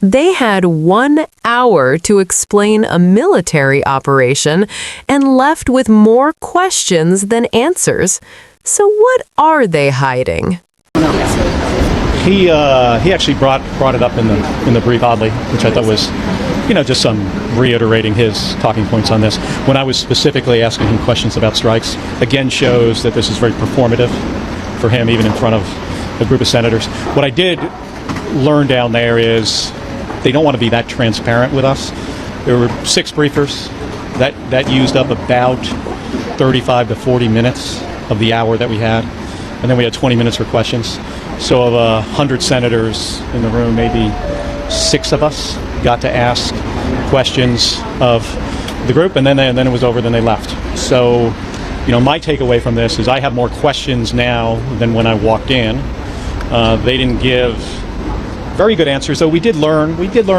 They had 1 hour to explain a military operation and left with more questions than answers. So what are they hiding? He actually brought it up in the brief, oddly, which I thought was, just some reiterating his talking points on this. When I was specifically asking him questions about strikes, again shows that this is very performative for him, even in front of a group of senators. What I did learn down there is they don't want to be that transparent with us. There were 6 briefers. That used up about 35 to 40 minutes of the hour that we had. And then we had 20 minutes for questions. So of 100 senators in the room, maybe 6 of us got to ask questions of the group, and then it was over, then they left. So, my takeaway from this is I have more questions now than when I walked in. They didn't give very good answers, though we did learn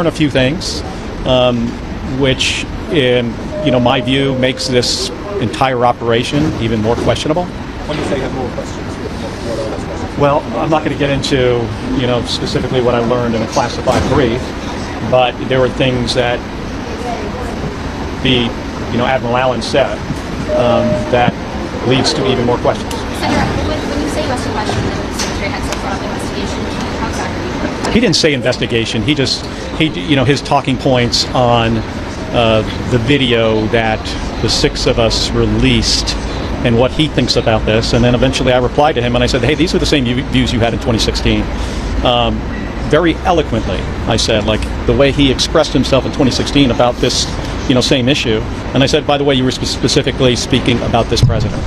a few things, which in my view makes this entire operation even more questionable. When you say you have more questions, what are those questions? Well, I'm not going to get into specifically what I learned in a classified brief, but there were things that the Admiral Allen said that leads to even more questions. Senator, when you say you asked a question and Secretary Hegseth brought up investigation, how exactly? He didn't say investigation. He his talking points on the video that the 6 of us released and what he thinks about this. And then eventually I replied to him and I said, hey, these are the same views you had in 2016. Very eloquently, I said, like the way he expressed himself in 2016 about this, same issue. And I said, by the way, you were specifically speaking about this president.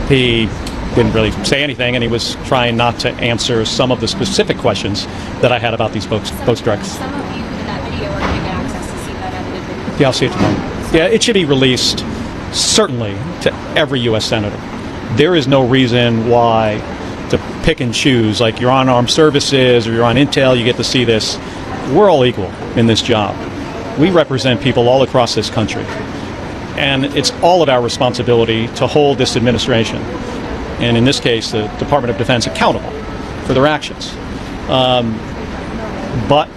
He didn't really say anything, and he was trying not to answer some of the specific questions that I had about these boat strikes. Some of you in that video are going to get access to see that edited video. Yeah, I'll see it tomorrow. Yeah, it should be released, certainly, to every U.S. senator. There is no reason why to pick and choose, like you're on armed services or you're on intel, you get to see this. We're all equal in this job. We represent people all across this country. And it's all of our responsibility to hold this administration, and in this case, the Department of Defense, accountable for their actions. But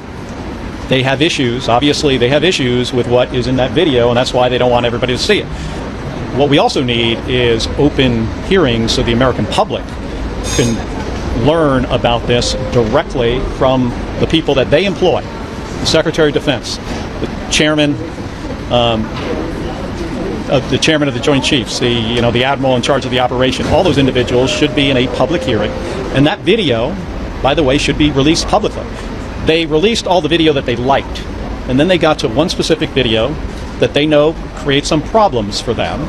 they have issues. Obviously, they have issues with what is in that video, and that's why they don't want everybody to see it. What we also need is open hearings so the American public can learn about this directly from the people that they employ, the Secretary of Defense, the chairman of the Joint Chiefs, the admiral in charge of the operation. All those individuals should be in a public hearing, and that video, by the way, should be released publicly. They released all the video that they liked, and then they got to one specific video that they know creates some problems for them,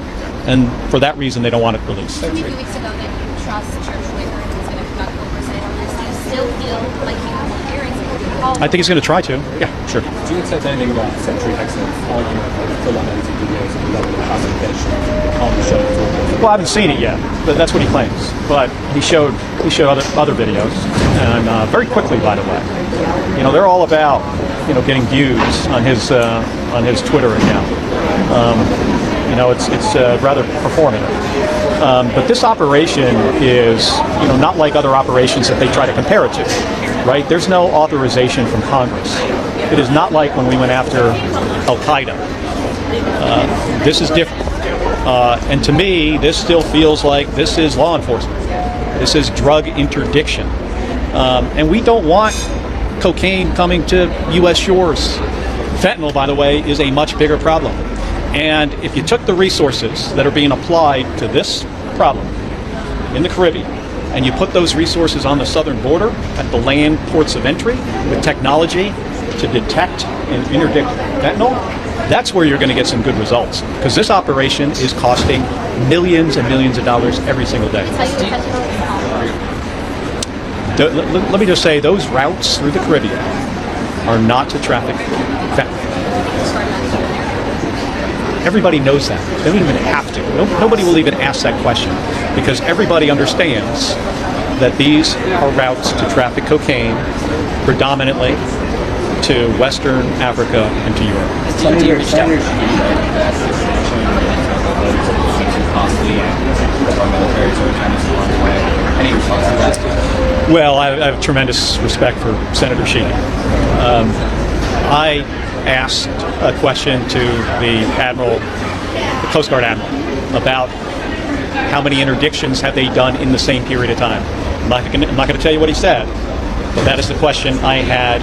and for that reason they don't want it released. A few weeks ago that you trust Church Wicker is going to conduct oversight on this. Do you still feel like you have more hearings? I think he's going to try to. Yeah, sure. Do you accept anything about Secretary Hegseth's argument about the full unedited videos and the level of classification on the show? Well, I haven't seen it yet, but that's what he claims. But he showed other videos, and very quickly, by the way. They're all about getting views on his Twitter account. It's rather performative. But this operation is not like other operations that they try to compare it to. Right? There's no authorization from Congress. It is not like when we went after Al-Qaeda. This is different. And to me, this still feels like this is law enforcement. This is drug interdiction. And we don't want cocaine coming to U.S. shores. Fentanyl, by the way, is a much bigger problem. And if you took the resources that are being applied to this problem in the Caribbean, and you put those resources on the southern border at the land ports of entry with technology to detect and interdict fentanyl, that's where you're going to get some good results. Because this operation is costing millions and millions of dollars every single day. Let me just say, those routes through the Caribbean are not to traffic fentanyl. Everybody knows that. They don't even have to. Nobody will even ask that question because everybody understands that these are routes to traffic cocaine predominantly to Western Africa and to Europe. Well, I have tremendous respect for Senator Sheehy. I asked a question to the Coast Guard Admiral, about how many interdictions have they done in the same period of time. I'm not going to tell you what he said, but that is the question I had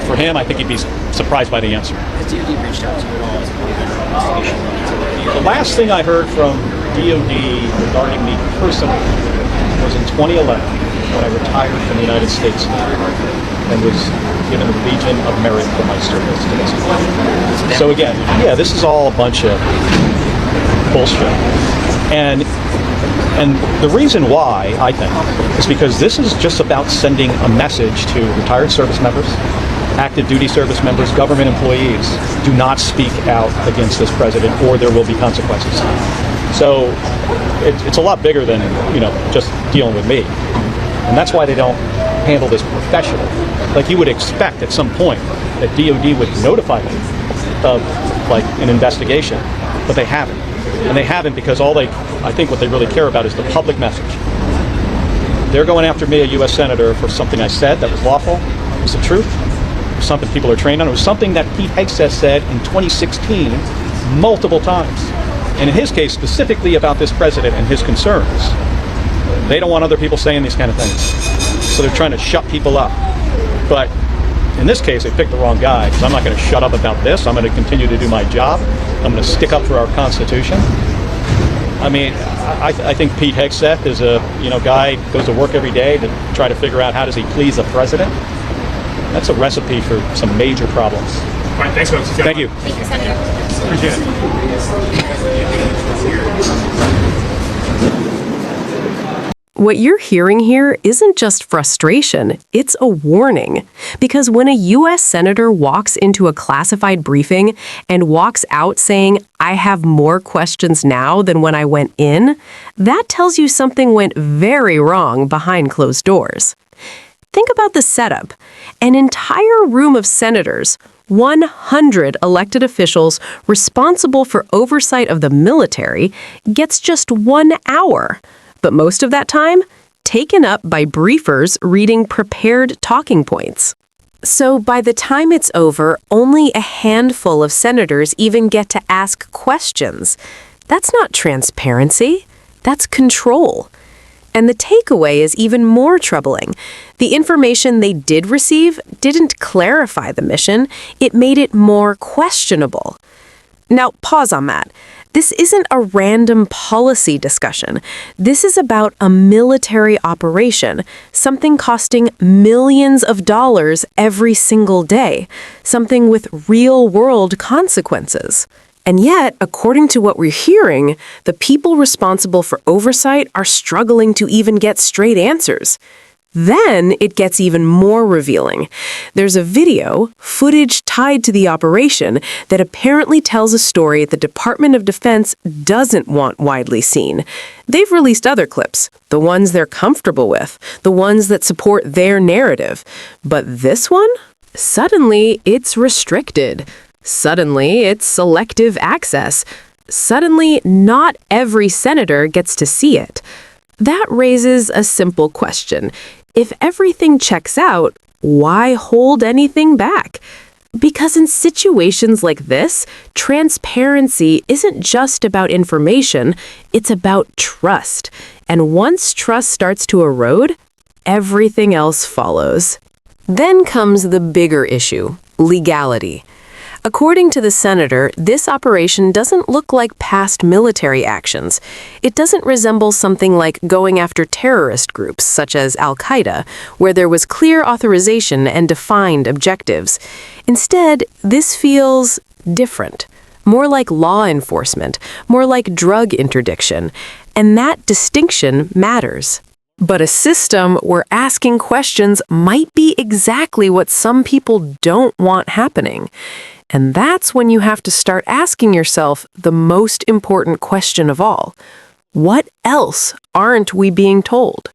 for him. I think he'd be surprised by the answer. Has DOD reached out to you at all as part of their investigation? The last thing I heard from DOD regarding me personally was in 2011 when I retired from the United States and was given the Legion of Merit for my service to this country. So again, yeah, this is all a bunch of bullshit. And the reason why, I think, is because this is just about sending a message to retired service members, active duty service members, government employees. Do not speak out against this president or there will be consequences. So it's a lot bigger than, just dealing with me. And that's why they don't handle this professionally. Like you would expect at some point that DOD would notify me of an investigation, but they haven't. And they haven't because I think what they really care about is the public message. They're going after me, a U.S. Senator, for something I said that was lawful. It was the truth. It was something people are trained on. It was something that Pete Hegseth said in 2016 multiple times. And in his case, specifically about this president and his concerns. They don't want other people saying these kind of things. So they're trying to shut people up. But in this case, they picked the wrong guy, because I'm not going to shut up about this. I'm going to continue to do my job. I'm going to stick up for our Constitution. I mean, I think Pete Hegseth is a guy who goes to work every day to try to figure out how does he please the president. That's a recipe for some major problems. All right, thanks, folks. Thank you. Thank you, Senator. Appreciate it. What you're hearing here isn't just frustration, it's a warning. Because when a U.S. Senator walks into a classified briefing and walks out saying, "I have more questions now than when I went in," that tells you something went very wrong behind closed doors. Think about the setup. An entire room of senators, 100 elected officials responsible for oversight of the military, gets just 1 hour. But most of that time, taken up by briefers reading prepared talking points. So by the time it's over, only a handful of senators even get to ask questions. That's not transparency. That's control. And the takeaway is even more troubling. The information they did receive didn't clarify the mission. It made it more questionable. Now, pause on that. This isn't a random policy discussion. This is about a military operation, something costing millions of dollars every single day, something with real-world consequences. And yet, according to what we're hearing, the people responsible for oversight are struggling to even get straight answers. Then it gets even more revealing. There's a video, footage tied to the operation, that apparently tells a story the Department of Defense doesn't want widely seen. They've released other clips, the ones they're comfortable with, the ones that support their narrative. But this one? Suddenly, it's restricted. Suddenly, it's selective access. Suddenly, not every senator gets to see it. That raises a simple question. If everything checks out, why hold anything back? Because in situations like this, transparency isn't just about information, it's about trust. And once trust starts to erode, everything else follows. Then comes the bigger issue, legality. According to the senator, this operation doesn't look like past military actions. It doesn't resemble something like going after terrorist groups, such as Al-Qaeda, where there was clear authorization and defined objectives. Instead, this feels different. More like law enforcement, more like drug interdiction. And that distinction matters. But a system where asking questions might be exactly what some people don't want happening. And that's when you have to start asking yourself the most important question of all. What else aren't we being told?